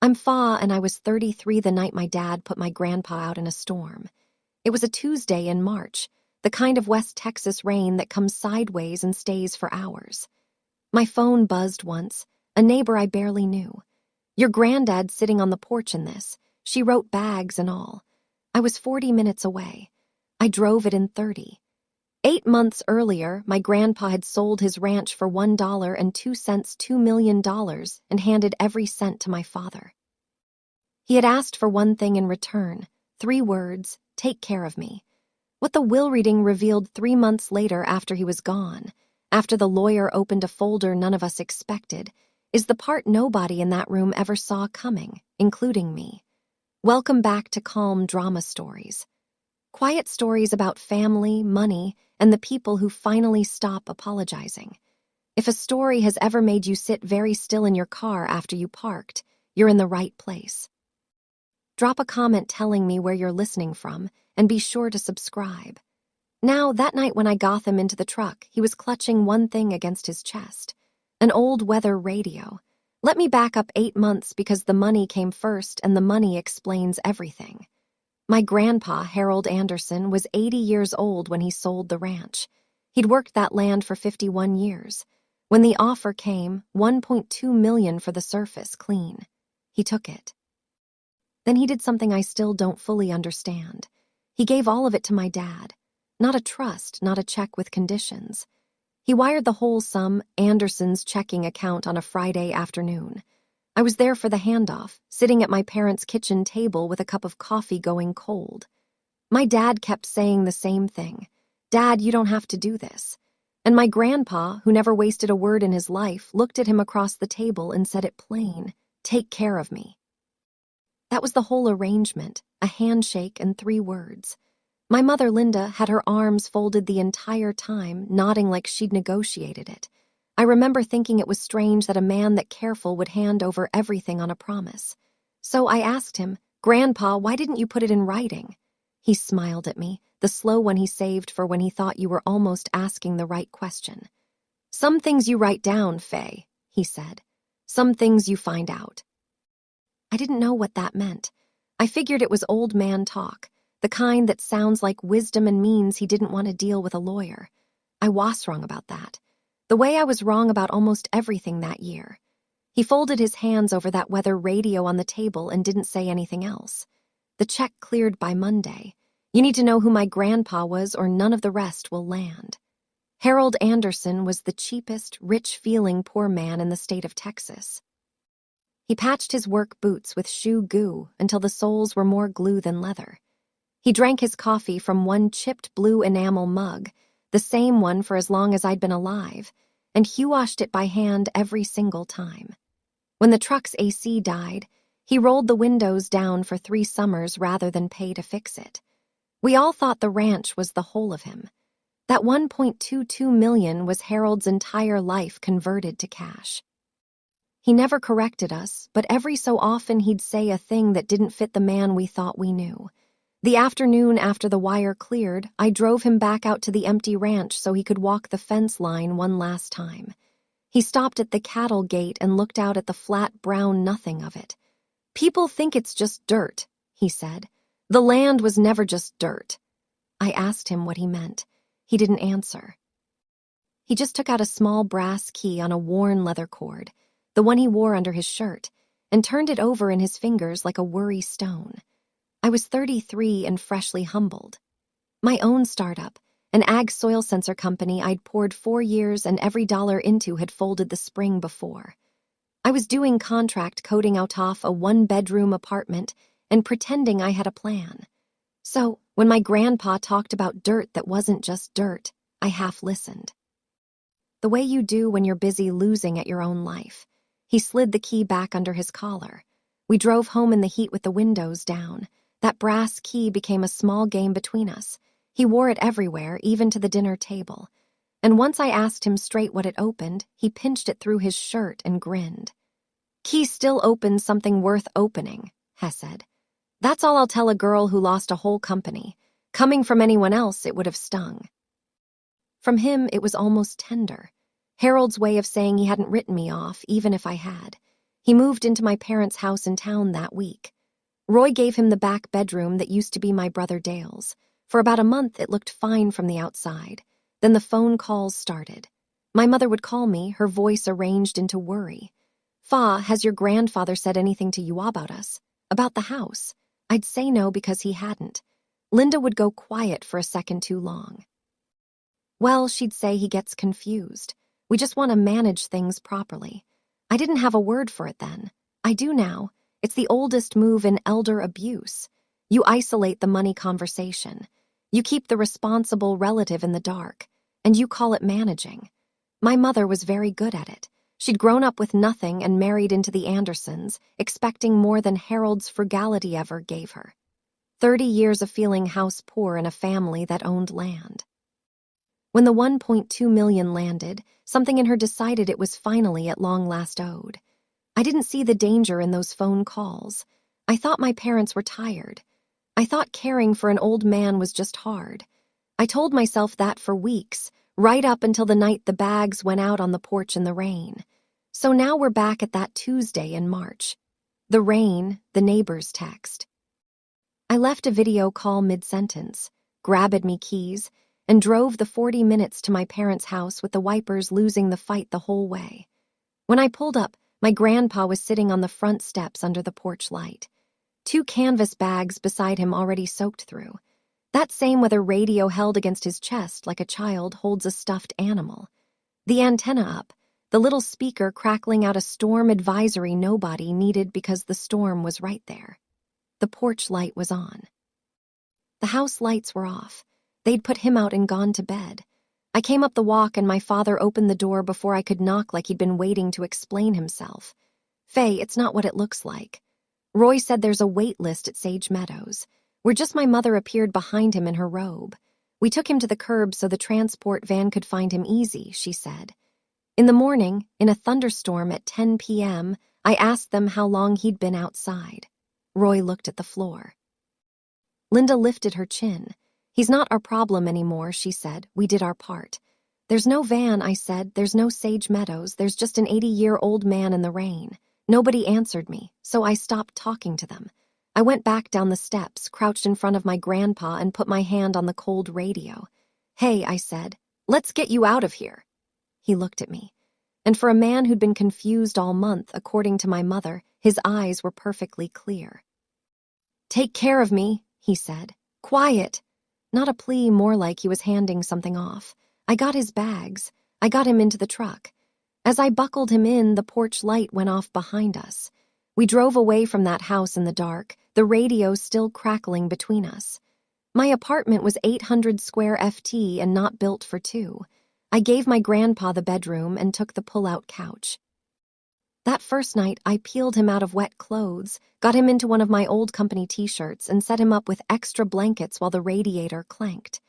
I'm Fa, and I was 33 the night my dad put my grandpa out in a storm. It was a Tuesday in March, the kind of West Texas rain that comes sideways and stays for hours. My phone buzzed once, a neighbor I barely knew. "Your granddad's sitting on the porch in this. She wrote bags and all." I was 40 minutes away. I drove it in 30. 8 months earlier, my grandpa had sold his ranch for $1.02, $2 million, and handed every cent to my father. He had asked for one thing in return, 3 words: take care of me. What the will reading revealed 3 months later after he was gone, after the lawyer opened a folder none of us expected, is the part nobody in that room ever saw coming, including me. Welcome back to calm drama stories. Quiet stories about family, money, and the people who finally stop apologizing. If a story has ever made you sit very still in your car after you parked, you're in the right place. Drop a comment telling me where you're listening from, and be sure to subscribe. Now, that night when I got him into the truck, he was clutching one thing against his chest: an old weather radio. Let me back up 8 months because the money came first, and the money explains everything. My grandpa, Harold Anderson, was 80 years old when he sold the ranch. He'd worked that land for 51 years. When the offer came, $1.2 million for the surface, clean. He took it. Then he did something I still don't fully understand. He gave all of it to my dad. Not a trust, not a check with conditions. He wired the whole sum, Anderson's checking account, on a Friday afternoon. I was there for the handoff, sitting at my parents' kitchen table with a cup of coffee going cold. My dad kept saying the same thing: "Dad, you don't have to do this." And my grandpa, who never wasted a word in his life, looked at him across the table and said it plain: "Take care of me." That was the whole arrangement, a handshake and 3 words. My mother, Linda, had her arms folded the entire time, nodding like she'd negotiated it. I remember thinking it was strange that a man that careful would hand over everything on a promise. So I asked him, "Grandpa, why didn't you put it in writing?" He smiled at me, the slow one he saved for when he thought you were almost asking the right question. "Some things you write down, Faye," he said. "Some things you find out." I didn't know what that meant. I figured it was old man talk, the kind that sounds like wisdom and means he didn't want to deal with a lawyer. I was wrong about that. The way I was wrong about almost everything that year. He folded his hands over that weather radio on the table and didn't say anything else. "The check cleared by Monday. You need to know who my grandpa was, or none of the rest will land." Harold Anderson was the cheapest, rich-feeling poor man in the state of Texas. He patched his work boots with shoe goo until the soles were more glue than leather. He drank his coffee from one chipped blue enamel mug, the same one for as long as I'd been alive, and Hugh-washed it by hand every single time. When the truck's AC died, he rolled the windows down for 3 summers rather than pay to fix it. We all thought the ranch was the whole of him. That $1.22 million was Harold's entire life converted to cash. He never corrected us, but every so often he'd say a thing that didn't fit the man we thought we knew. The afternoon after the wire cleared, I drove him back out to the empty ranch so he could walk the fence line one last time. He stopped at the cattle gate and looked out at the flat brown nothing of it. "People think it's just dirt," he said. "The land was never just dirt." I asked him what he meant. He didn't answer. He just took out a small brass key on a worn leather cord, the one he wore under his shirt, and turned it over in his fingers like a worry stone. I was 33 and freshly humbled. My own startup, an ag soil sensor company I'd poured 4 years and every dollar into had folded the spring before. I was doing contract coding out off a 1-bedroom apartment and pretending I had a plan. So, when my grandpa talked about dirt that wasn't just dirt, I half listened. The way you do when you're busy losing at your own life. He slid the key back under his collar. We drove home in the heat with the windows down. That brass key became a small game between us. He wore it everywhere, even to the dinner table. And once I asked him straight what it opened, he pinched it through his shirt and grinned. "Key still opens something worth opening," Hess said. "That's all I'll tell a girl who lost a whole company. Coming from anyone else, it would have stung." From him, it was almost tender. Harold's way of saying he hadn't written me off, even if I had. He moved into my parents' house in town that week. Roy gave him the back bedroom that used to be my brother Dale's. For about a month, it looked fine from the outside. Then the phone calls started. My mother would call me, her voice arranged into worry. "Fa, has your grandfather said anything to you about us? About the house?" I'd say no because he hadn't. Linda would go quiet for a second too long. "Well," she'd say, "he gets confused. We just want to manage things properly." I didn't have a word for it then. I do now. It's the oldest move in elder abuse. You isolate the money conversation. You keep the responsible relative in the dark, and you call it managing. My mother was very good at it. She'd grown up with nothing and married into the Andersons, expecting more than Harold's frugality ever gave her. 30 years of feeling house poor in a family that owned land. When the $1.2 million landed, something in her decided it was finally at long last owed. I didn't see the danger in those phone calls. I thought my parents were tired. I thought caring for an old man was just hard. I told myself that for weeks, right up until the night the bags went out on the porch in the rain. So now we're back at that Tuesday in March. The rain, the neighbor's text. I left a video call mid-sentence, grabbed me keys, and drove the 40 minutes to my parents' house with the wipers losing the fight the whole way. When I pulled up, my grandpa was sitting on the front steps under the porch light. 2 canvas bags beside him already soaked through. That same weather radio held against his chest like a child holds a stuffed animal. The antenna up, the little speaker crackling out a storm advisory nobody needed because the storm was right there. The porch light was on. The house lights were off. They'd put him out and gone to bed. I came up the walk and my father opened the door before I could knock like he'd been waiting to explain himself. "Faye, it's not what it looks like. Roy said there's a wait list at Sage Meadows, where just my mother appeared behind him in her robe. We took him to the curb so the transport van could find him easy," she said. In the morning, in a thunderstorm at 10 p.m., I asked them how long he'd been outside. Roy looked at the floor. Linda lifted her chin. "He's not our problem anymore," she said. "We did our part." "There's no van," I said. "There's no Sage Meadows. There's just an 80-year-old man in the rain." Nobody answered me, so I stopped talking to them. I went back down the steps, crouched in front of my grandpa, and put my hand on the cold radio. "Hey," I said, "let's get you out of here." He looked at me. And for a man who'd been confused all month, according to my mother, his eyes were perfectly clear. "Take care of me," he said. "Quiet." Not a plea, more like he was handing something off. I got his bags. I got him into the truck. As I buckled him in, the porch light went off behind us. We drove away from that house in the dark, the radio still crackling between us. My apartment was 800 square FT and not built for 2. I gave my grandpa the bedroom and took the pull-out couch. That first night, I peeled him out of wet clothes, got him into one of my old company t-shirts, and set him up with extra blankets while the radiator clanked.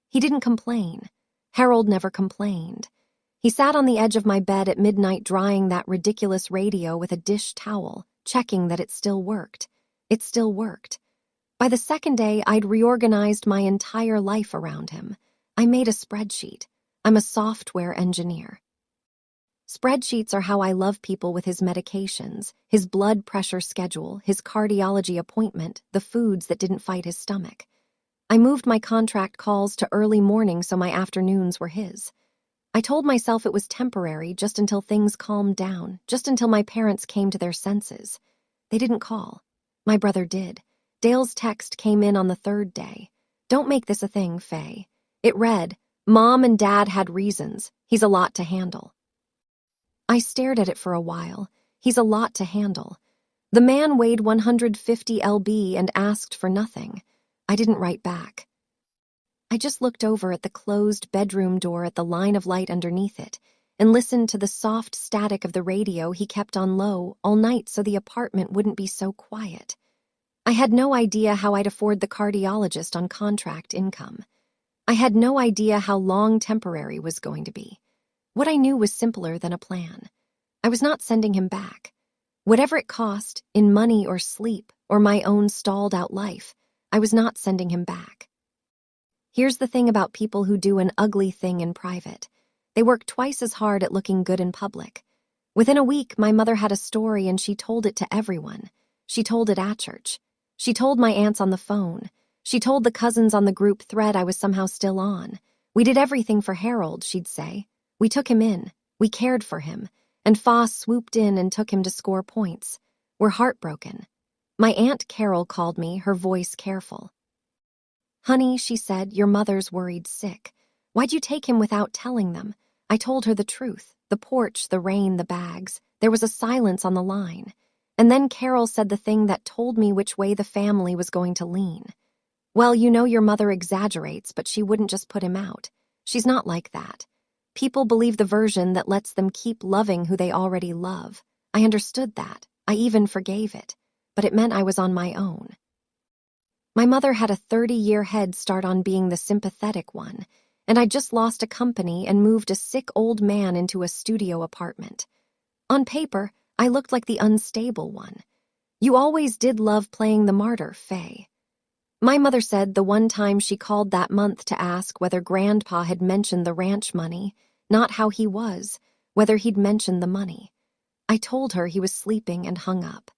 He didn't complain. Harold never complained. He sat on the edge of my bed at midnight drying that ridiculous radio with a dish towel, checking that it still worked. It still worked. By the second day, I'd reorganized my entire life around him. I made a spreadsheet. I'm a software engineer. Spreadsheets are how I love people with his medications, his blood pressure schedule, his cardiology appointment, the foods that didn't fight his stomach. I moved my contract calls to early morning so my afternoons were his. I told myself it was temporary just until things calmed down, just until my parents came to their senses. They didn't call. My brother did. Dale's text came in on the 3rd day. "Don't make this a thing, Faye." It read, "Mom and Dad had reasons. He's a lot to handle." I stared at it for a while. He's a lot to handle. The man weighed 150 lb and asked for nothing. I didn't write back. I just looked over at the closed bedroom door at the line of light underneath it and listened to the soft static of the radio he kept on low all night so the apartment wouldn't be so quiet. I had no idea how I'd afford the cardiologist on contract income. I had no idea how long temporary was going to be. What I knew was simpler than a plan. I was not sending him back. Whatever it cost, in money or sleep, or my own stalled-out life, I was not sending him back. Here's the thing about people who do an ugly thing in private. They work twice as hard at looking good in public. Within a week, my mother had a story and she told it to everyone. She told it at church. She told my aunts on the phone. She told the cousins on the group thread I was somehow still on. We did everything for Harold, she'd say. We took him in. We cared for him. And Foss swooped in and took him to score points. We're heartbroken. My Aunt Carol called me, her voice careful. Honey, she said, your mother's worried sick. Why'd you take him without telling them? I told her the truth. The porch, the rain, the bags. There was a silence on the line. And then Carol said the thing that told me which way the family was going to lean. Well, you know your mother exaggerates, but she wouldn't just put him out. She's not like that. People believe the version that lets them keep loving who they already love. I understood that. I even forgave it. But it meant I was on my own. My mother had a 30-year head start on being the sympathetic one, and I'd just lost a company and moved a sick old man into a studio apartment. On paper, I looked like the unstable one. You always did love playing the martyr, Faye. My mother said the one time she called that month to ask whether Grandpa had mentioned the ranch money, not how he was, whether he'd mentioned the money. I told her he was sleeping and hung up.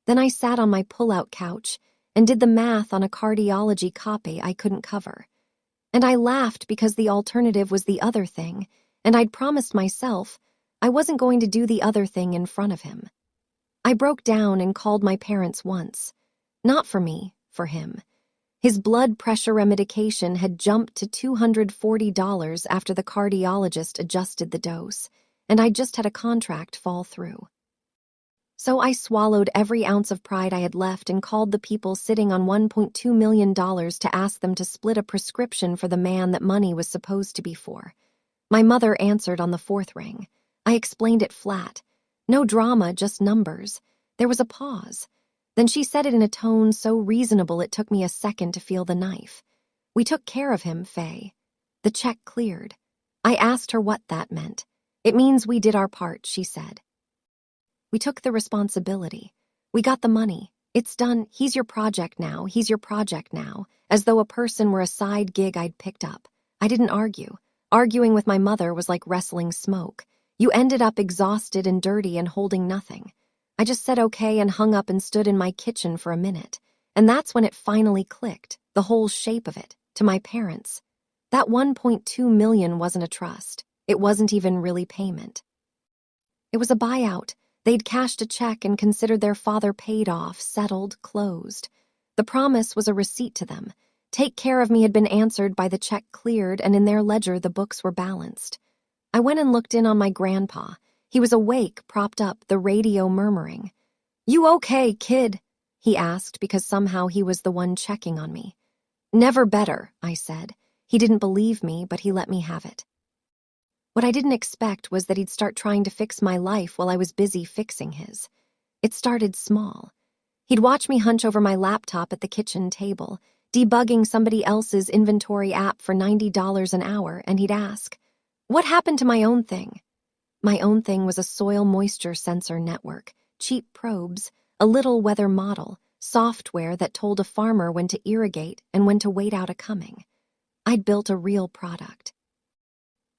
Then I sat on my pull-out couch and did the math on a cardiology copy I couldn't cover. And I laughed because the alternative was the other thing, and I'd promised myself I wasn't going to do the other thing in front of him. I broke down and called my parents once. Not for me, for him. His blood pressure remedication had jumped to $240 after the cardiologist adjusted the dose, and I just had a contract fall through. So I swallowed every ounce of pride I had left and called the people sitting on $1.2 million to ask them to split a prescription for the man that money was supposed to be for. My mother answered on the fourth ring. I explained it flat. No drama, just numbers. There was a pause. Then she said it in a tone so reasonable it took me a second to feel the knife. We took care of him, Faye. The check cleared. I asked her what that meant. It means we did our part, she said. We took the responsibility. We got the money. It's done. He's your project now. He's your project now. As though a person were a side gig I'd picked up. I didn't argue. Arguing with my mother was like wrestling smoke. You ended up exhausted and dirty and holding nothing. I just said okay and hung up and stood in my kitchen for a minute. And that's when it finally clicked, the whole shape of it, to my parents. That $1.2 million wasn't a trust. It wasn't even really payment. It was a buyout. They'd cashed a check and considered their father paid off, settled, closed. The promise was a receipt to them. Take care of me had been answered by the check cleared, and in their ledger the books were balanced. I went and looked in on my grandpa. He was awake, propped up, the radio murmuring. "You okay, kid?" he asked because somehow he was the one checking on me. "Never better," I said. He didn't believe me, but he let me have it. What I didn't expect was that he'd start trying to fix my life while I was busy fixing his. It started small. He'd watch me hunch over my laptop at the kitchen table, debugging somebody else's inventory app for $90 an hour, and he'd ask, "What happened to my own thing?" My own thing was a soil moisture sensor network, cheap probes, a little weather model, software that told a farmer when to irrigate and when to wait out a coming. I'd built a real product.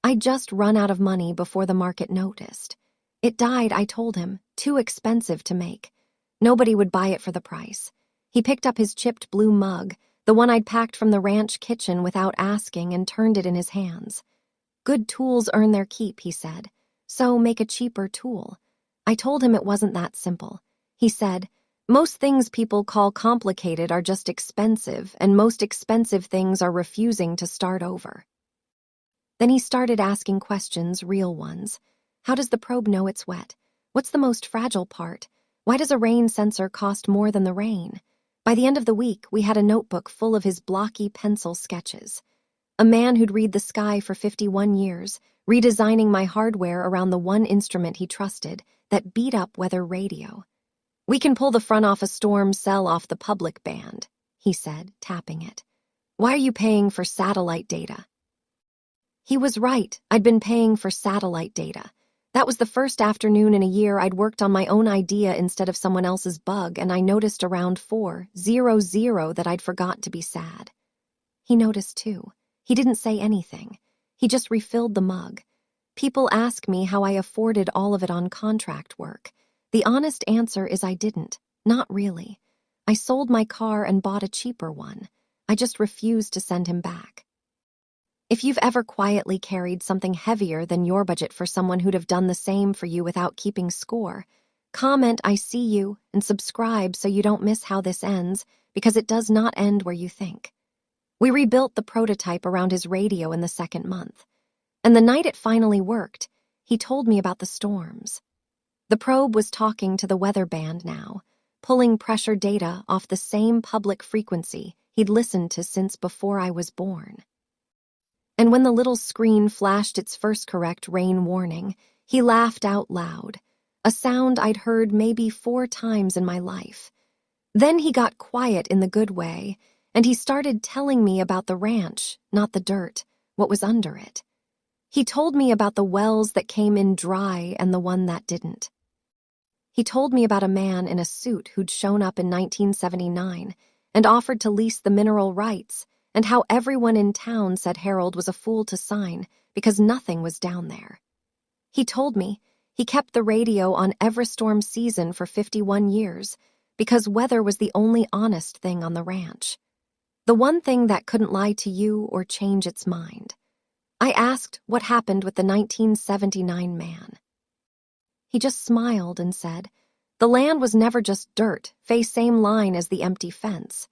I'd just run out of money before the market noticed. It died, I told him, too expensive to make. Nobody would buy it for the price. He picked up his chipped blue mug, the one I'd packed from the ranch kitchen without asking, and turned it in his hands. Good tools earn their keep, he said. So make a cheaper tool. I told him it wasn't that simple. He said, most things people call complicated are just expensive, and most expensive things are refusing to start over. Then he started asking questions, real ones. How does the probe know it's wet? What's the most fragile part? Why does a rain sensor cost more than the rain? By the end of the week, we had a notebook full of his blocky pencil sketches. A man who'd read the sky for 51 years, redesigning my hardware around the one instrument he trusted, that beat up weather radio. "We can pull the front off a storm cell off the public band," he said, tapping it. "Why are you paying for satellite data?" He was right. I'd been paying for satellite data. That was the first afternoon in a year I'd worked on my own idea instead of someone else's bug, and I noticed around 4:00 that I'd forgot to be sad. He noticed too. He didn't say anything. He just refilled the mug. People ask me how I afforded all of it on contract work. The honest answer is I didn't. Not really. I sold my car and bought a cheaper one. I just refused to send him back. If you've ever quietly carried something heavier than your budget for someone who'd have done the same for you without keeping score, comment "I see you" and subscribe so you don't miss how this ends, because it does not end where you think. We rebuilt the prototype around his radio in the second month. And the night it finally worked, he told me about the storms. The probe was talking to the weather band now, pulling pressure data off the same public frequency he'd listened to since before I was born. And when the little screen flashed its first correct rain warning, he laughed out loud, a sound I'd heard maybe 4 times in my life. Then he got quiet in the good way, and he started telling me about the ranch, not the dirt, what was under it. He told me about the wells that came in dry and the one that didn't. He told me about a man in a suit who'd shown up in 1979 and offered to lease the mineral rights, and how everyone in town said Harold was a fool to sign because nothing was down there. He told me he kept the radio on every storm season for 51 years because weather was the only honest thing on the ranch. The one thing that couldn't lie to you or change its mind. I asked what happened with the 1979 man. He just smiled and said, "The land was never just dirt, face same line as the empty fence."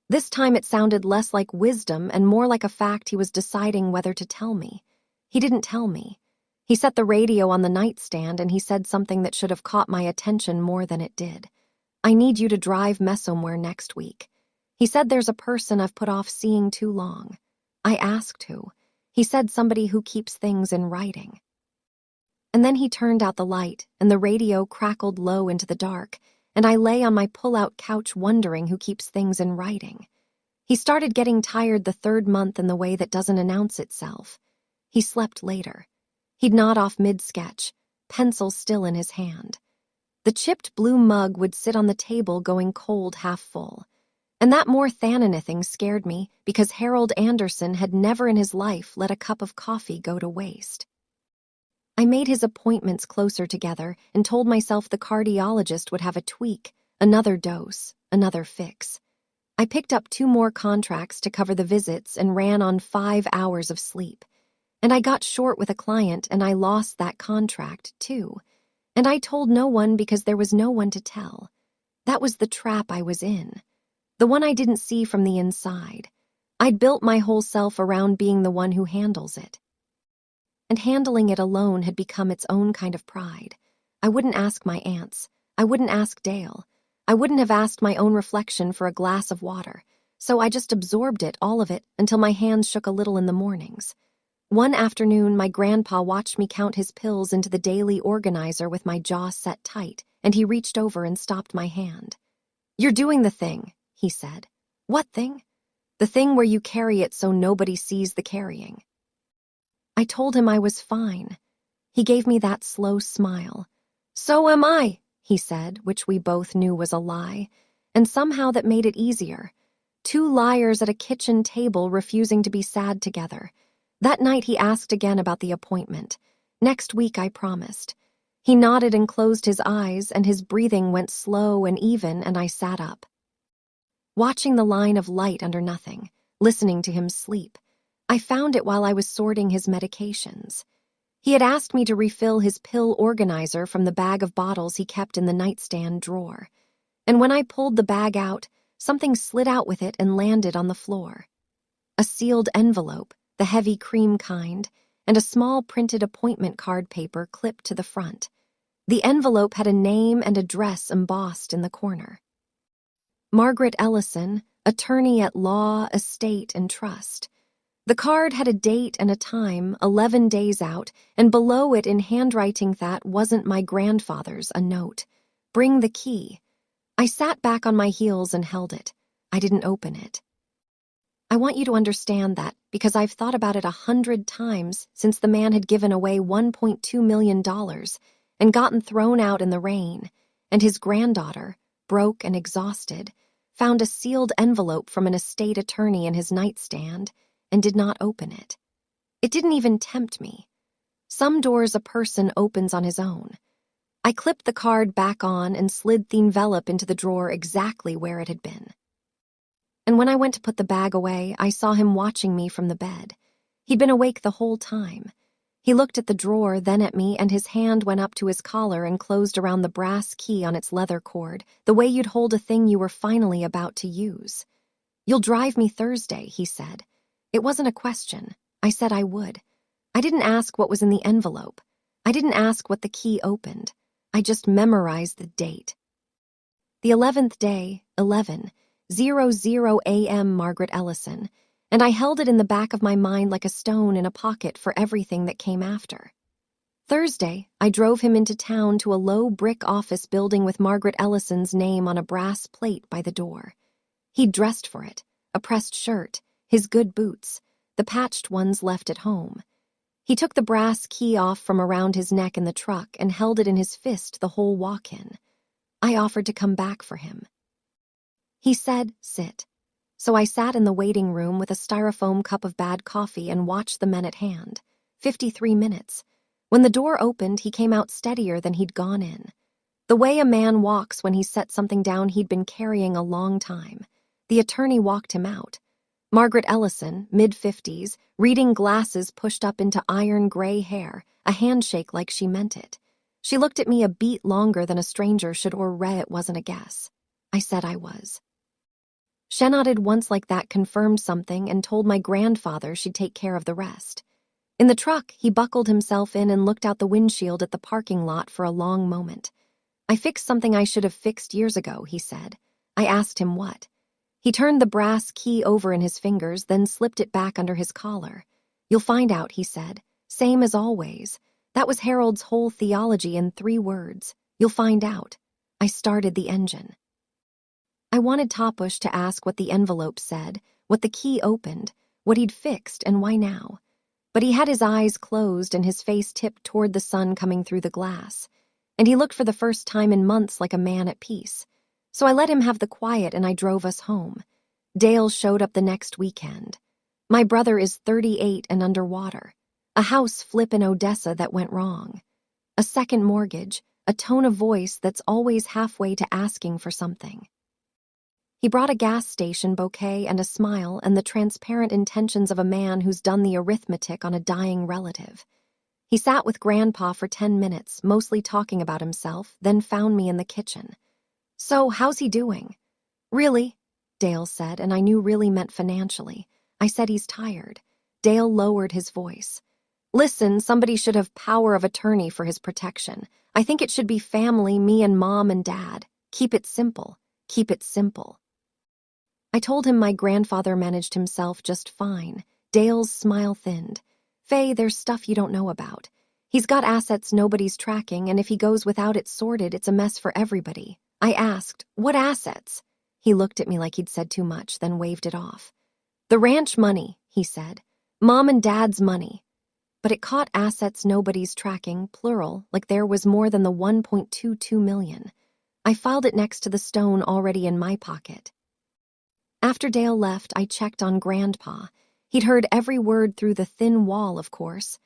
This time it sounded less like wisdom and more like a fact he was deciding whether to tell me. He didn't tell me. He set the radio on the nightstand and he said something that should have caught my attention more than it did. "I need you to drive me somewhere next week." He said there's a person I've put off seeing too long. I asked who. He said somebody who keeps things in writing. And then he turned out the light and the radio crackled low into the dark, and I lay on my pull-out couch wondering who keeps things in writing. He started getting tired the 3rd month in the way that doesn't announce itself. He slept later. He'd nod off mid-sketch, pencil still in his hand. The chipped blue mug would sit on the table going cold half full. And that more than anything scared me because Harold Anderson had never in his life let a cup of coffee go to waste. I made his appointments closer together and told myself the cardiologist would have a tweak, another dose, another fix. I picked up 2 more contracts to cover the visits and ran on 5 hours of sleep. And I got short with a client and I lost that contract too. And I told no one because there was no one to tell. That was the trap I was in. The one I didn't see from the inside. I'd built my whole self around being the one who handles it. And handling it alone had become its own kind of pride. I wouldn't ask my aunts. I wouldn't ask Dale. I wouldn't have asked my own reflection for a glass of water. So I just absorbed it, all of it, until my hands shook a little in the mornings. One afternoon, my grandpa watched me count his pills into the daily organizer with my jaw set tight, and he reached over and stopped my hand. "You're doing the thing," he said. "What thing?" "The thing where you carry it so nobody sees the carrying." I told him I was fine. He gave me that slow smile. "So am I," he said, which we both knew was a lie, and somehow that made it easier. 2 liars at a kitchen table refusing to be sad together. That night he asked again about the appointment. "Next week, I promised." He nodded and closed his eyes, and his breathing went slow and even, and I sat up. Watching the line of light under nothing, listening to him sleep, I found it while I was sorting his medications. He had asked me to refill his pill organizer from the bag of bottles he kept in the nightstand drawer. And when I pulled the bag out, something slid out with it and landed on the floor. A sealed envelope, the heavy cream kind, and a small printed appointment card paper clipped to the front. The envelope had a name and address embossed in the corner. Margaret Ellison, attorney at law, estate, and trust. The card had a date and a time, 11 days out, and below it in handwriting that wasn't my grandfather's, a note. "Bring the key." I sat back on my heels and held it. I didn't open it. I want you to understand that because I've thought about it 100 times since the man had given away $1.2 million and gotten thrown out in the rain, and his granddaughter, broke and exhausted, found a sealed envelope from an estate attorney in his nightstand and did not open it. It didn't even tempt me. Some doors a person opens on his own. I clipped the card back on and slid the envelope into the drawer exactly where it had been. And when I went to put the bag away, I saw him watching me from the bed. He'd been awake the whole time. He looked at the drawer, then at me, and his hand went up to his collar and closed around the brass key on its leather cord, the way you'd hold a thing you were finally about to use. "You'll drive me Thursday," he said. It wasn't a question. I said I would. I didn't ask what was in the envelope. I didn't ask what the key opened. I just memorized the date. The 11th day, 11:00 a.m. Margaret Ellison, and I held it in the back of my mind like a stone in a pocket for everything that came after. Thursday, I drove him into town to a low brick office building with Margaret Ellison's name on a brass plate by the door. He'd dressed for it, a pressed shirt, his good boots, the patched ones left at home. He took the brass key off from around his neck in the truck and held it in his fist the whole walk-in. I offered to come back for him. He said, "Sit." So I sat in the waiting room with a styrofoam cup of bad coffee and watched the men at hand. 53 minutes. When the door opened, he came out steadier than he'd gone in. The way a man walks when he set something down he'd been carrying a long time. The attorney walked him out. Margaret Ellison, mid-50s, reading glasses pushed up into iron gray hair, a handshake like she meant it. She looked at me a beat longer than a stranger should, or it wasn't a guess. I said I was. She nodded once like that confirmed something and told my grandfather she'd take care of the rest. In the truck, he buckled himself in and looked out the windshield at the parking lot for a long moment. "I fixed something I should have fixed years ago," he said. I asked him what. He turned the brass key over in his fingers, then slipped it back under his collar. "You'll find out," he said. "Same as always." That was Harold's whole theology in 3 words. "You'll find out." I started the engine. I wanted Topush to ask what the envelope said, what the key opened, what he'd fixed, and why now. But he had his eyes closed and his face tipped toward the sun coming through the glass, and he looked for the first time in months like a man at peace. So I let him have the quiet and I drove us home. Dale showed up the next weekend. My brother is 38 and underwater. A house flip in Odessa that went wrong. A second mortgage, a tone of voice that's always halfway to asking for something. He brought a gas station bouquet and a smile and the transparent intentions of a man who's done the arithmetic on a dying relative. He sat with Grandpa for 10 minutes, mostly talking about himself, then found me in the kitchen. "So, how's he doing?" "Really?" Dale said, and I knew really meant financially. I said he's tired. Dale lowered his voice. "Listen, somebody should have power of attorney for his protection. I think it should be family, me and Mom and Dad. Keep it simple. Keep it simple." I told him my grandfather managed himself just fine. Dale's smile thinned. "Faye, there's stuff you don't know about. He's got assets nobody's tracking, and if he goes without it sorted, it's a mess for everybody." I asked, "What assets?" He looked at me like he'd said too much, then waved it off. "The ranch money," he said. "Mom and Dad's money." But it caught assets nobody's tracking, plural, like there was more than the 1.22 million. I filed it next to the stone already in my pocket. After Dale left, I checked on Grandpa. He'd heard every word through the thin wall, of course.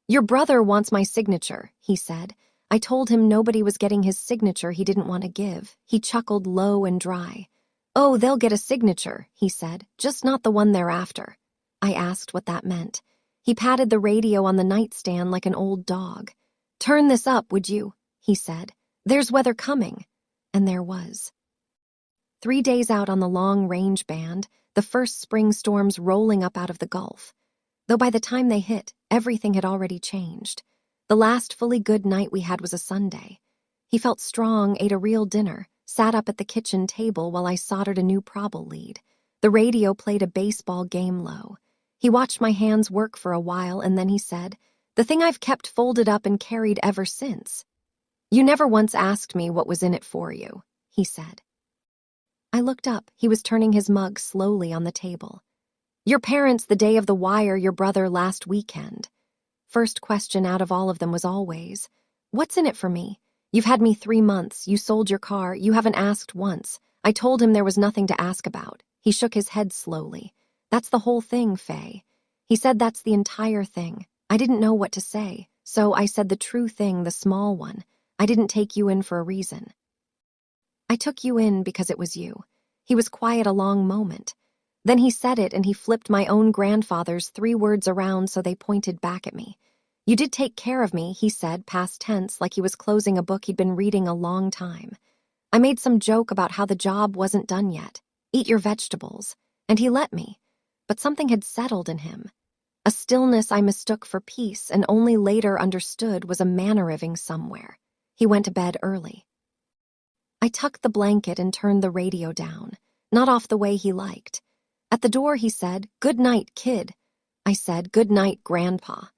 "Your brother wants my signature," he said. I told him nobody was getting his signature he didn't want to give. He chuckled low and dry. "Oh, they'll get a signature," he said, "just not the one they're after." I asked what that meant. He patted the radio on the nightstand like an old dog. "Turn this up, would you?" he said. "There's weather coming." And there was. 3 days out on the long-range band, the first spring storms rolling up out of the Gulf. Though by the time they hit, everything had already changed. The last fully good night we had was a Sunday. He felt strong, ate a real dinner, sat up at the kitchen table while I soldered a new Probble lead. The radio played a baseball game low. He watched my hands work for a while, and then he said, "The thing I've kept folded up and carried ever since." "You never once asked me what was in it for you," he said. I looked up. He was turning his mug slowly on the table. "Your parents the day of the wire, your brother last weekend." First question out of all of them was always, "What's in it for me? You've had me 3 months. You sold your car. You haven't asked once." I told him there was nothing to ask about. He shook his head slowly. "That's the whole thing, Faye." He said that's the entire thing. I didn't know what to say, So I said the true thing, the small one. I didn't take you in for a reason. I took you in because it was you. He was quiet a long moment. Then he said it and he flipped my own grandfather's 3 words around so they pointed back at me. You did take care of me, he said, past tense, like he was closing a book he'd been reading a long time. I made some joke about how the job wasn't done yet. Eat your vegetables. And he let me. But something had settled in him. A stillness I mistook for peace and only later understood was a mannerism somewhere. He went to bed early. I tucked the blanket and turned the radio down, not off the way he liked. At the door he said, "Good night, kid." I said, "Good night, Grandpa."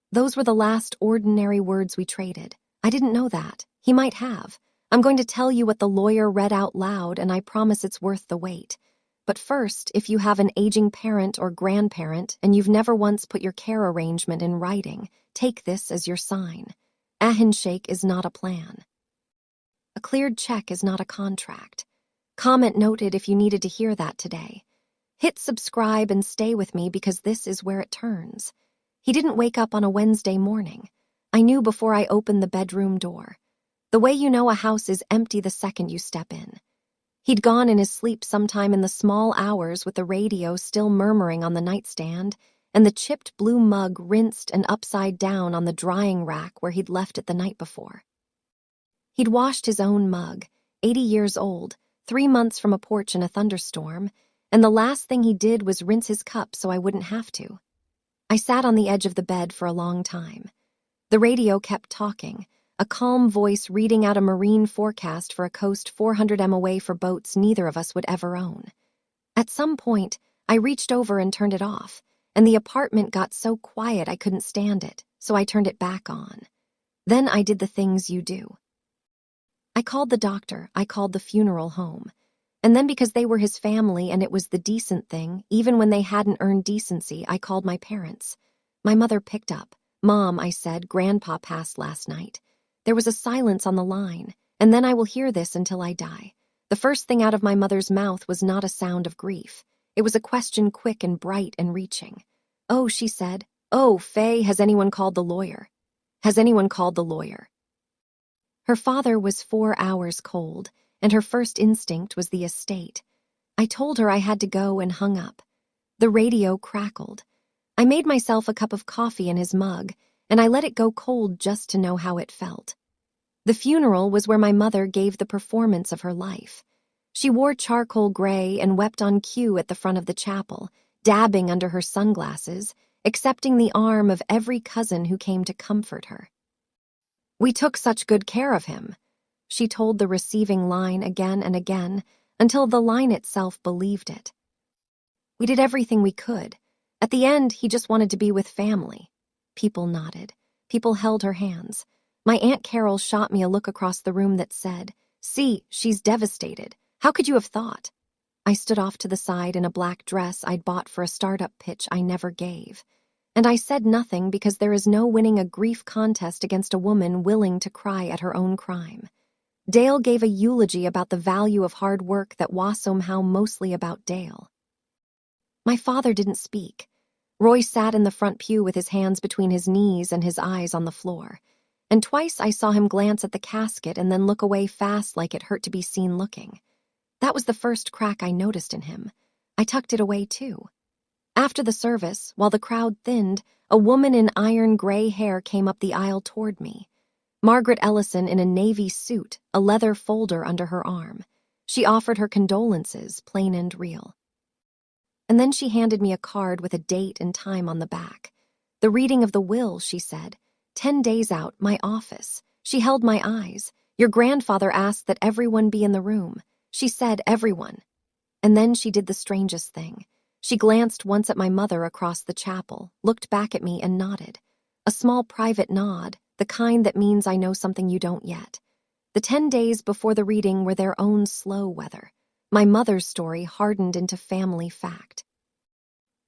Those were the last ordinary words we traded. I didn't know that. He might have. I'm going to tell you what the lawyer read out loud, and I promise it's worth the wait. But first, if you have an aging parent or grandparent and you've never once put your care arrangement in writing, take this as your sign. A handshake is not a plan. A cleared check is not a contract. Comment noted if you needed to hear that today. Hit subscribe and stay with me because this is where it turns. He didn't wake up on a Wednesday morning. I knew before I opened the bedroom door. The way you know a house is empty the second you step in. He'd gone in his sleep sometime in the small hours with the radio still murmuring on the nightstand and the chipped blue mug rinsed and upside down on the drying rack where he'd left it the night before. He'd washed his own mug, 80 years old, 3 months from a porch in a thunderstorm, and the last thing he did was rinse his cup so I wouldn't have to. I sat on the edge of the bed for a long time. The radio kept talking, a calm voice reading out a marine forecast for a coast 400 m away for boats neither of us would ever own. At some point, I reached over and turned it off, and the apartment got so quiet I couldn't stand it, so I turned it back on. Then I did the things you do. I called the doctor, I called the funeral home. And then because they were his family and it was the decent thing, even when they hadn't earned decency, I called my parents. My mother picked up. "Mom," I said, "Grandpa passed last night." There was a silence on the line, and then I will hear this until I die. The first thing out of my mother's mouth was not a sound of grief. It was a question quick and bright and reaching. "Oh," she said. "Oh, Faye, has anyone called the lawyer? Has anyone called the lawyer?" Her father was 4 hours cold, and her first instinct was the estate. I told her I had to go and hung up. The radio crackled. I made myself a cup of coffee in his mug, and I let it go cold just to know how it felt. The funeral was where my mother gave the performance of her life. She wore charcoal gray and wept on cue at the front of the chapel, dabbing under her sunglasses, accepting the arm of every cousin who came to comfort her. "We took such good care of him," she told the receiving line again and again, until the line itself believed it. "We did everything we could. At the end, he just wanted to be with family." People nodded. People held her hands. My Aunt Carol shot me a look across the room that said, "See, she's devastated. How could you have thought?" I stood off to the side in a black dress I'd bought for a startup pitch I never gave. And I said nothing because there is no winning a grief contest against a woman willing to cry at her own crime. Dale gave a eulogy about the value of hard work that was somehow mostly about Dale. My father didn't speak. Roy sat in the front pew with his hands between his knees and his eyes on the floor. And twice I saw him glance at the casket and then look away fast like it hurt to be seen looking. That was the first crack I noticed in him. I tucked it away too. After the service, while the crowd thinned, a woman in iron gray hair came up the aisle toward me. Margaret Ellison in a navy suit, a leather folder under her arm. She offered her condolences, plain and real. And then she handed me a card with a date and time on the back. "The reading of the will," she said. 10 days out, my office. She held my eyes. "Your grandfather asked that everyone be in the room." She said everyone. And then she did the strangest thing. She glanced once at my mother across the chapel, looked back at me and nodded. A small private nod, the kind that means I know something you don't yet. The 10 days before the reading were their own slow weather. My mother's story hardened into family fact.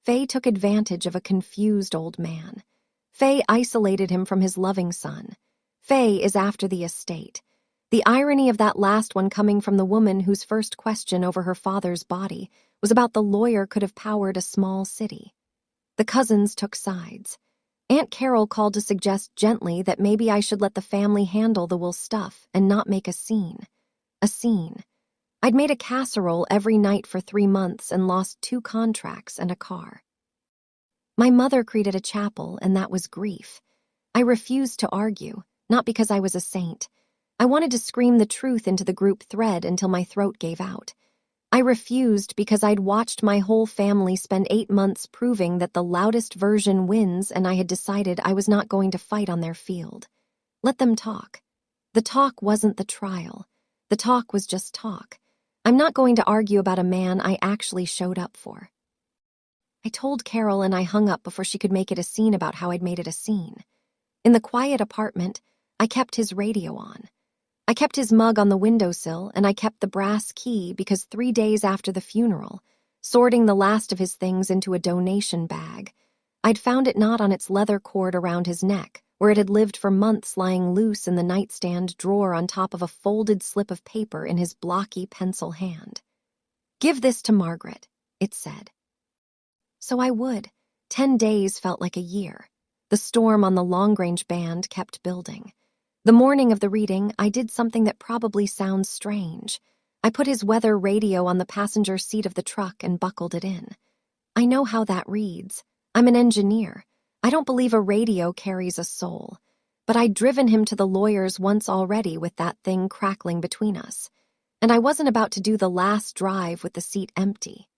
Faye took advantage of a confused old man. Faye isolated him from his loving son. Faye is after the estate. The irony of that last one coming from the woman whose first question over her father's body was about the lawyer could have powered a small city. The cousins took sides. Aunt Carol called to suggest gently that maybe I should let the family handle the wool stuff and not make a scene. A scene. I'd made a casserole every night for 3 months and lost 2 contracts and a car. My mother created a chapel, and that was grief. I refused to argue, not because I was a saint. I wanted to scream the truth into the group thread until my throat gave out. I refused because I'd watched my whole family spend 8 months proving that the loudest version wins, and I had decided I was not going to fight on their field. Let them talk. The talk wasn't the trial. The talk was just talk. I'm not going to argue about a man I actually showed up for. I told Carol and I hung up before she could make it a scene about how I'd made it a scene. In the quiet apartment, I kept his radio on. I kept his mug on the windowsill, and I kept the brass key because 3 days after the funeral, sorting the last of his things into a donation bag, I'd found it not on its leather cord around his neck, where it had lived for months lying loose in the nightstand drawer on top of a folded slip of paper in his blocky pencil hand. "Give this to Margaret," it said. So I would. 10 days felt like a year. The storm on the long-range band kept building. The morning of the reading, I did something that probably sounds strange. I put his weather radio on the passenger seat of the truck and buckled it in. I know how that reads. I'm an engineer. I don't believe a radio carries a soul. But I'd driven him to the lawyers once already with that thing crackling between us. And I wasn't about to do the last drive with the seat empty.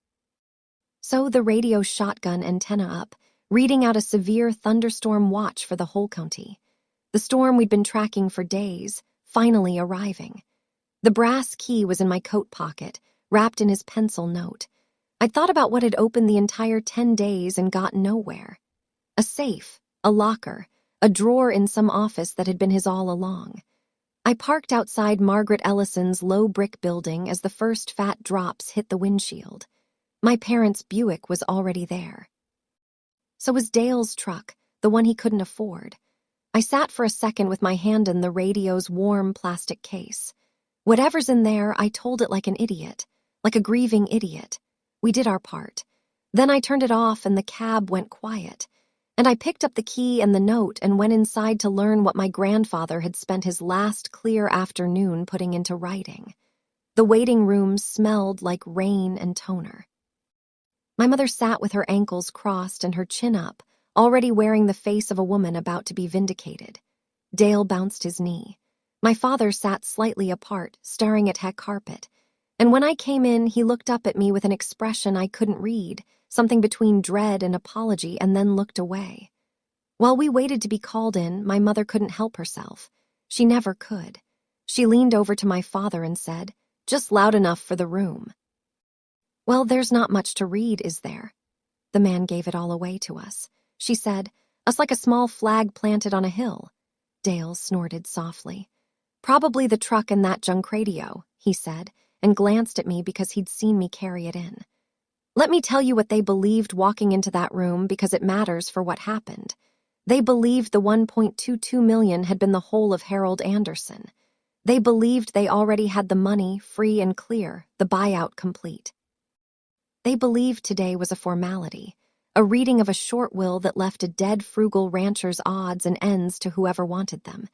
So the radio shotgun antenna up, reading out a severe thunderstorm watch for the whole county. The storm we'd been tracking for days, finally arriving. The brass key was in my coat pocket, wrapped in his pencil note. I'd thought about what had opened the entire 10 days and got nowhere. A safe, a locker, a drawer in some office that had been his all along. I parked outside Margaret Ellison's low brick building as the first fat drops hit the windshield. My parents' Buick was already there. So was Dale's truck, the one he couldn't afford. I sat for a second with my hand in the radio's warm plastic case. Whatever's in there, I told it like an idiot, like a grieving idiot. We did our part. Then I turned it off and the cab went quiet. And I picked up the key and the note and went inside to learn what my grandfather had spent his last clear afternoon putting into writing. The waiting room smelled like rain and toner. My mother sat with her ankles crossed and her chin up, already wearing the face of a woman about to be vindicated. Dale bounced his knee. My father sat slightly apart, staring at heck carpet. And when I came in, he looked up at me with an expression I couldn't read, something between dread and apology, and then looked away. While we waited to be called in, my mother couldn't help herself. She never could. She leaned over to my father and said, "Just loud enough for the room." "Well, there's not much to read, is there?" The man gave it all away to us. She said, "Us like a small flag planted on a hill." Dale snorted softly. "Probably the truck and that junk radio," he said, and glanced at me because he'd seen me carry it in. Let me tell you what they believed walking into that room, because it matters for what happened. They believed the 1.22 million had been the whole of Harold Anderson. They believed they already had the money free and clear, the buyout complete. They believed today was a formality, a reading of a short will that left a dead frugal rancher's odds and ends to whoever wanted them,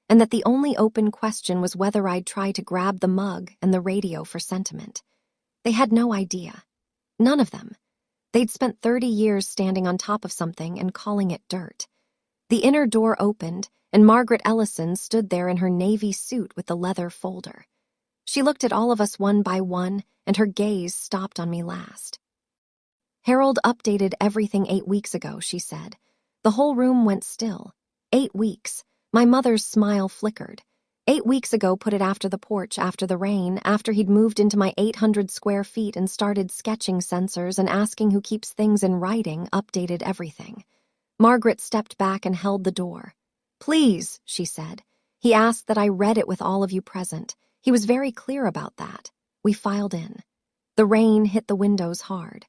and that the only open question was whether I'd try to grab the mug and the radio for sentiment. They had no idea. None of them. They'd spent 30 years standing on top of something and calling it dirt. The inner door opened, and Margaret Ellison stood there in her navy suit with the leather folder. She looked at all of us one by one, and her gaze stopped on me last. "Harold updated everything 8 weeks ago," she said. The whole room went still. 8 weeks. My mother's smile flickered. 8 weeks ago put it after the porch, after the rain, after he'd moved into my 800 square feet and started sketching sensors and asking who keeps things in writing, updated everything. Margaret stepped back and held the door. "Please," she said. "He asked that I read it with all of you present. He was very clear about that." We filed in. The rain hit the windows hard.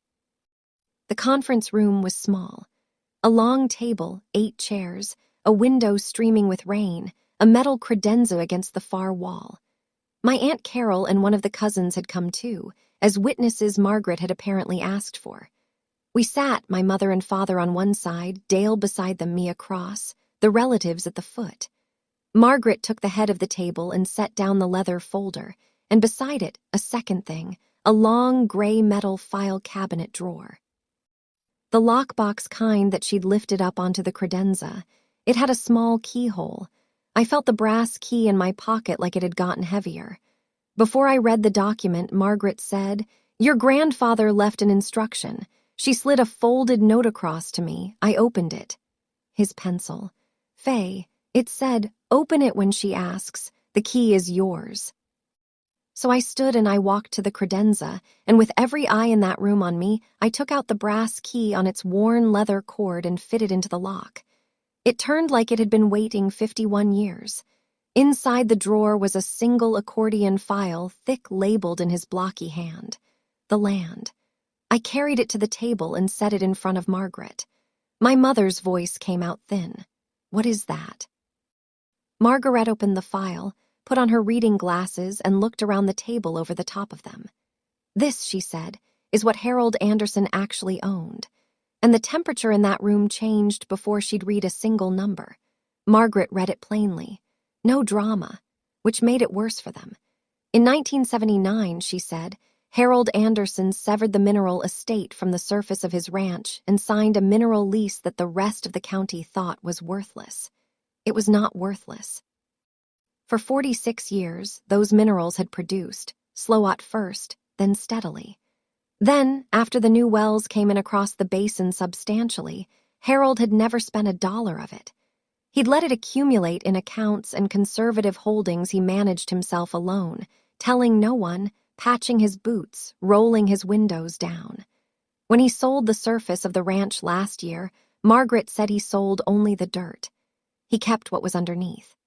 The conference room was small. A long table, 8 chairs, a window streaming with rain, a metal credenza against the far wall. My Aunt Carol and one of the cousins had come too, as witnesses Margaret had apparently asked for. We sat, my mother and father on one side, Dale beside them, me across, the relatives at the foot. Margaret took the head of the table and set down the leather folder, and beside it, a second thing, a long gray metal file cabinet drawer. The lockbox kind that she'd lifted up onto the credenza. It had a small keyhole. I felt the brass key in my pocket like it had gotten heavier. Before I read the document, Margaret said, "Your grandfather left an instruction." She slid a folded note across to me. I opened it. His pencil. "Faye," it said, "open it when she asks. The key is yours." So I stood and I walked to the credenza, and with every eye in that room on me, I took out the brass key on its worn leather cord and fitted into the lock. It turned like it had been waiting 51 years. Inside the drawer was a single accordion file, thick labeled in his blocky hand. The land. I carried it to the table and set it in front of Margaret. My mother's voice came out thin. "What is that?" Margaret opened the file, put on her reading glasses, and looked around the table over the top of them. "This," she said, "is what Harold Anderson actually owned." And the temperature in that room changed before she'd read a single number. Margaret read it plainly. No drama, which made it worse for them. In 1979, she said, Harold Anderson severed the mineral estate from the surface of his ranch and signed a mineral lease that the rest of the county thought was worthless. It was not worthless. For 46 years, those minerals had produced, slow at first, then steadily. Then, after the new wells came in across the basin substantially, Harold had never spent $1 of it. He'd let it accumulate in accounts and conservative holdings he managed himself alone, telling no one, patching his boots, rolling his windows down. When he sold the surface of the ranch last year, Margaret said he sold only the dirt. He kept what was underneath.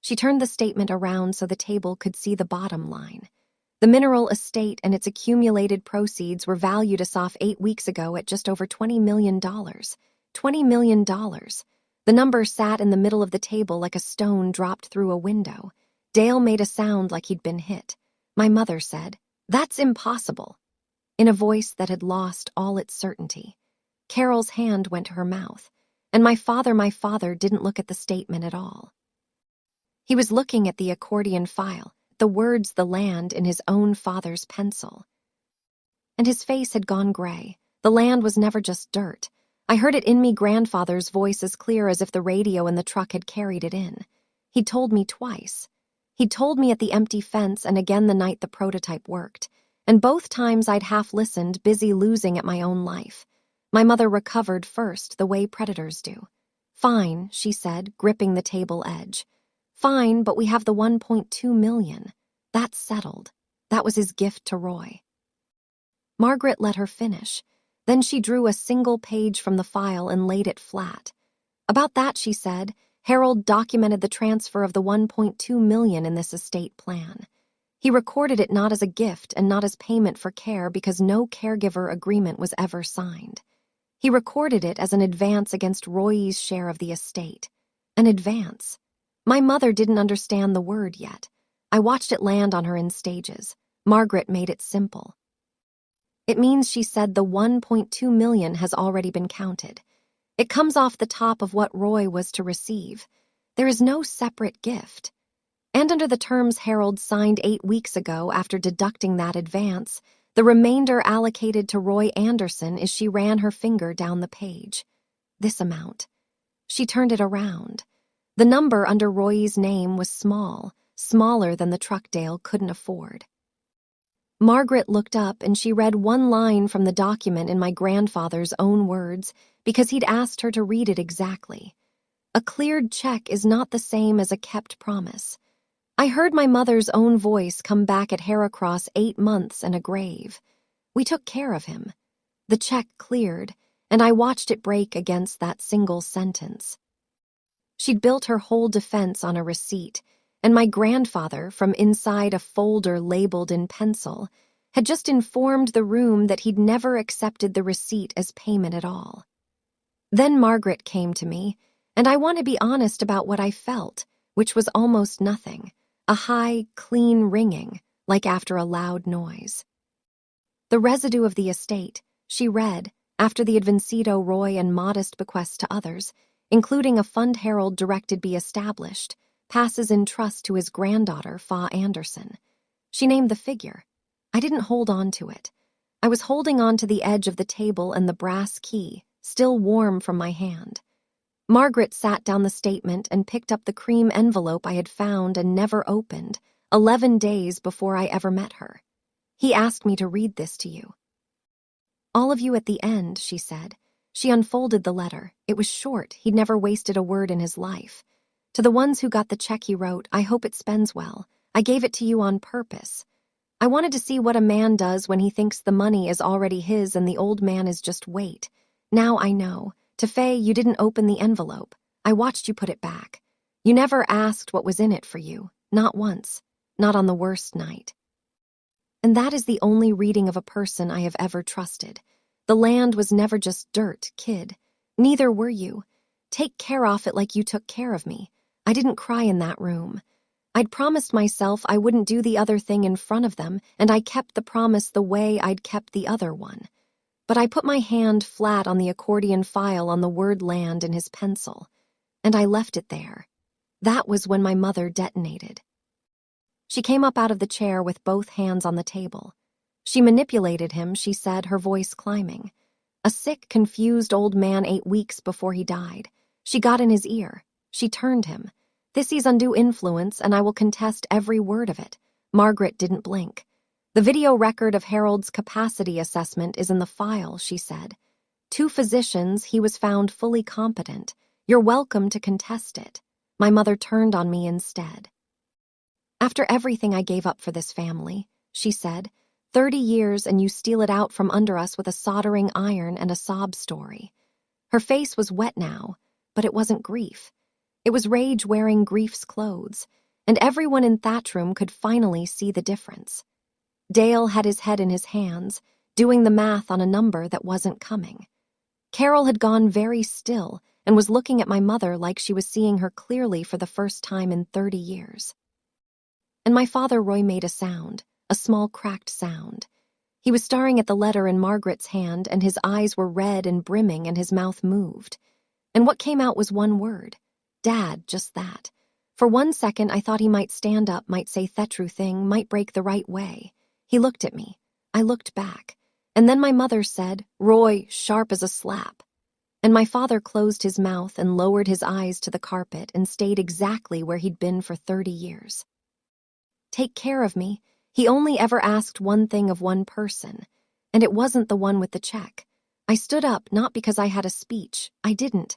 She turned the statement around so the table could see the bottom line. The mineral estate and its accumulated proceeds were valued as off 8 weeks ago at just over $20 million. $20 million. The number sat in the middle of the table like a stone dropped through a window. Dale made a sound like he'd been hit. My mother said, "That's impossible," in a voice that had lost all its certainty. Carol's hand went to her mouth, and my father didn't look at the statement at all. He was looking at the accordion file, the words "the land" in his own father's pencil. And his face had gone gray. The land was never just dirt. I heard it in me grandfather's voice as clear as if the radio in the truck had carried it in. He'd told me twice. He'd told me at the empty fence and again the night the prototype worked. And both times I'd half listened, busy losing at my own life. My mother recovered first, the way predators do. "Fine," she said, gripping the table edge. "Fine, but we have the 1.2 million. That's settled." That was his gift to Roy. Margaret let her finish. Then she drew a single page from the file and laid it flat. About that, she said, Harold documented the transfer of the 1.2 million in this estate plan. He recorded it not as a gift and not as payment for care because no caregiver agreement was ever signed. He recorded it as an advance against Roy's share of the estate. An advance. My mother didn't understand the word yet. I watched it land on her in stages. Margaret made it simple. "It means," she said, "the 1.2 million has already been counted. It comes off the top of what Roy was to receive. There is no separate gift. And under the terms Harold signed 8 weeks ago after deducting that advance, the remainder allocated to Roy Anderson as she ran her finger down the page. This amount." She turned it around. The number under Roy's name was small, smaller than the truck Dale couldn't afford. Margaret looked up and she read one line from the document in my grandfather's own words because he'd asked her to read it exactly. A cleared check is not the same as a kept promise. I heard my mother's own voice come back at Heracross 8 months and a grave. We took care of him. The check cleared, and I watched it break against that single sentence. She'd built her whole defense on a receipt, and my grandfather, from inside a folder labeled in pencil, had just informed the room that he'd never accepted the receipt as payment at all. Then Margaret came to me, and I want to be honest about what I felt, which was almost nothing, a high, clean ringing, like after a loud noise. "The residue of the estate," she read, After the Advincito Roy and modest bequests to others, including a fund Harold directed be established, passes in trust to his granddaughter, Fa Anderson. She named the figure. I didn't hold on to it. I was holding on to the edge of the table and the brass key, still warm from my hand. Margaret sat down the statement and picked up the cream envelope I had found and never opened, 11 days before I ever met her. He asked me to read this to you. All of you at the end, she said. She unfolded the letter. It was short. He'd never wasted a word in his life. To the ones who got the check, he wrote, I hope it spends well. I gave it to you on purpose. I wanted to see what a man does when he thinks the money is already his and the old man is just weight. Now I know. To Faye, you didn't open the envelope. I watched you put it back. You never asked what was in it for you. Not once. Not on the worst night. And that is the only reading of a person I have ever trusted. The land was never just dirt, kid. Neither were you. Take care of it like you took care of me. I didn't cry in that room. I'd promised myself I wouldn't do the other thing in front of them, and I kept the promise the way I'd kept the other one. But I put my hand flat on the accordion file on the word land in his pencil, and I left it there. That was when my mother detonated. She came up out of the chair with both hands on the table. She manipulated him, she said, her voice climbing. A sick, confused old man 8 weeks before he died. She got in his ear. She turned him. This is undue influence, and I will contest every word of it. Margaret didn't blink. The video record of Harold's capacity assessment is in the file, she said. 2 physicians, he was found fully competent. You're welcome to contest it. My mother turned on me instead. After everything I gave up for this family, she said, 30 years and you steal it out from under us with a soldering iron and a sob story. Her face was wet now, but it wasn't grief. It was rage wearing grief's clothes, and everyone in that room could finally see the difference. Dale had his head in his hands, doing the math on a number that wasn't coming. Carol had gone very still and was looking at my mother like she was seeing her clearly for the first time in 30 years. And my father, Roy, made a sound, a small cracked sound. He was staring at the letter in Margaret's hand, and his eyes were red and brimming and his mouth moved. And what came out was one word. Dad, just that. For 1 second, I thought he might stand up, might say Thetru thing, might break the right way. He looked at me. I looked back. And then my mother said, Roy, sharp as a slap. And my father closed his mouth and lowered his eyes to the carpet and stayed exactly where he'd been for 30 years. Take care of me. He only ever asked one thing of one person, and it wasn't the one with the check. I stood up not because I had a speech. I didn't.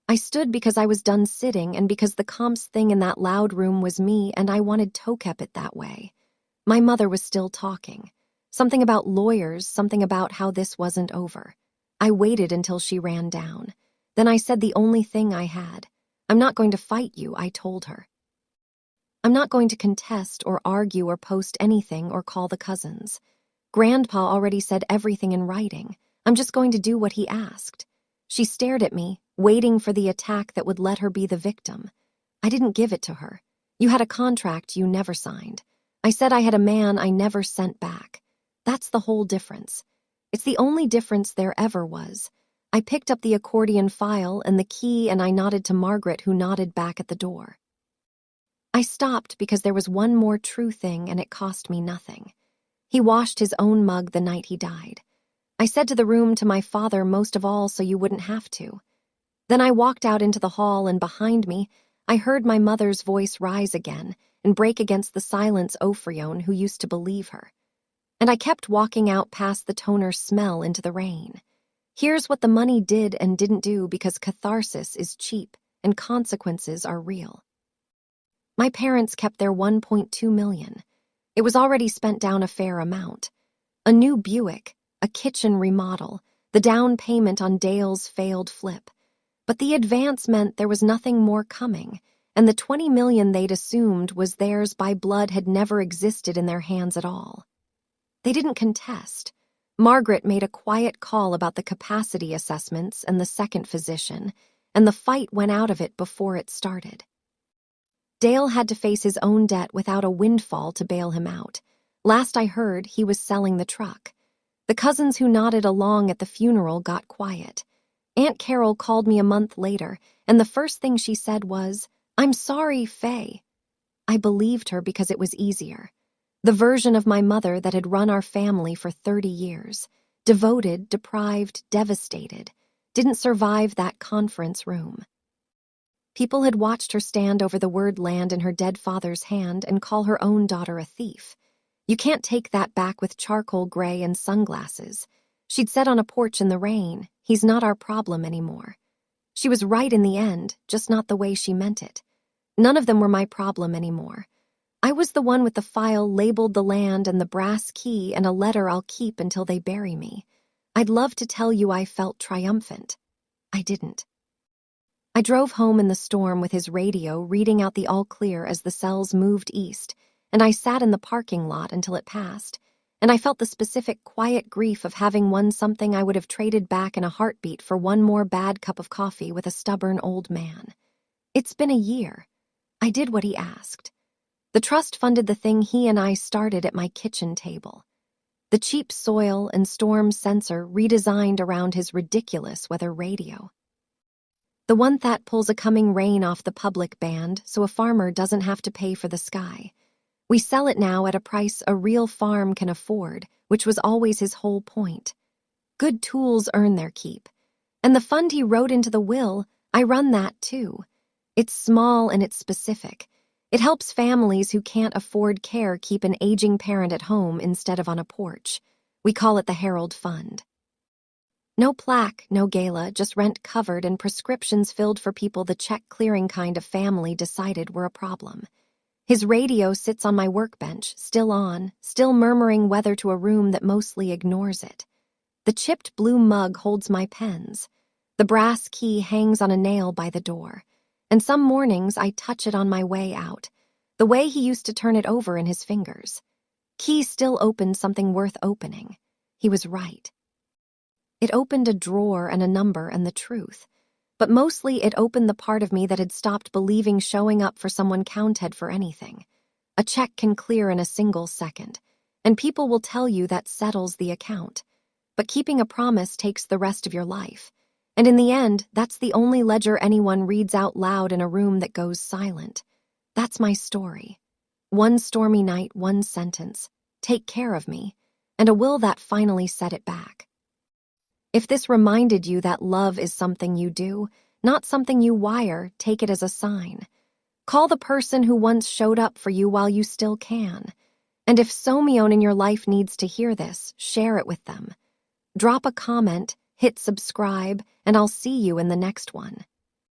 I stood because I was done sitting and because the comps thing in that loud room was me and I wanted to keep it that way. My mother was still talking. Something about lawyers, something about how this wasn't over. I waited until she ran down. Then I said the only thing I had. I'm not going to fight you, I told her. I'm not going to contest or argue or post anything or call the cousins. Grandpa already said everything in writing. I'm just going to do what he asked. She stared at me, waiting for the attack that would let her be the victim. I didn't give it to her. You had a contract you never signed. I said I had a man I never sent back. That's the whole difference. It's the only difference there ever was. I picked up the accordion file and the key and I nodded to Margaret, who nodded back at the door. I stopped because there was one more true thing and it cost me nothing. He washed his own mug the night he died. I said to the room to my father most of all so you wouldn't have to. Then I walked out into the hall and behind me, I heard my mother's voice rise again and break against the silence Ophryon who used to believe her. And I kept walking out past the toner smell into the rain. Here's what the money did and didn't do, because catharsis is cheap and consequences are real. My parents kept their $1.2 million. It was already spent down a fair amount. A new Buick, a kitchen remodel, the down payment on Dale's failed flip. But the advance meant there was nothing more coming, and the $20 million they'd assumed was theirs by blood had never existed in their hands at all. They didn't contest. Margaret made a quiet call about the capacity assessments and the second physician, and the fight went out of it before it started. Dale had to face his own debt without a windfall to bail him out. Last I heard, he was selling the truck. The cousins who nodded along at the funeral got quiet. Aunt Carol called me a month later, and the first thing she said was, "I'm sorry, Faye." I believed her because it was easier. The version of my mother that had run our family for 30 years, devoted, deprived, devastated, didn't survive that conference room. People had watched her stand over the word land in her dead father's hand and call her own daughter a thief. You can't take that back with charcoal gray and sunglasses. She'd said on a porch in the rain, "He's not our problem anymore." She was right in the end, just not the way she meant it. None of them were my problem anymore. I was the one with the file labeled the land and the brass key and a letter I'll keep until they bury me. I'd love to tell you I felt triumphant. I didn't. I drove home in the storm with his radio reading out the all clear as the cells moved east, and I sat in the parking lot until it passed, and I felt the specific quiet grief of having won something I would have traded back in a heartbeat for one more bad cup of coffee with a stubborn old man. It's been a year. I did what he asked. The trust funded the thing he and I started at my kitchen table. The cheap soil and storm sensor redesigned around his ridiculous weather radio. The one that pulls a coming rain off the public band so a farmer doesn't have to pay for the sky. We sell it now at a price a real farm can afford, which was always his whole point. Good tools earn their keep. And the fund he wrote into the will, I run that too. It's small and it's specific. It helps families who can't afford care keep an aging parent at home instead of on a porch. We call it the Herald Fund. No plaque, no gala, just rent covered and prescriptions filled for people the check-clearing kind of family decided were a problem. His radio sits on my workbench, still on, still murmuring weather to a room that mostly ignores it. The chipped blue mug holds my pens. The brass key hangs on a nail by the door. And some mornings I touch it on my way out, the way he used to turn it over in his fingers. Key still opened something worth opening. He was right. It opened a drawer and a number and the truth. But mostly it opened the part of me that had stopped believing showing up for someone counted for anything. A check can clear in a single second, and people will tell you that settles the account. But keeping a promise takes the rest of your life. And in the end, that's the only ledger anyone reads out loud in a room that goes silent. That's my story. One stormy night, one sentence. Take care of me. And a will that finally set it back. If this reminded you that love is something you do, not something you wire, take it as a sign. Call the person who once showed up for you while you still can. And if Somione in your life needs to hear this, share it with them. Drop a comment, hit subscribe, and I'll see you in the next one.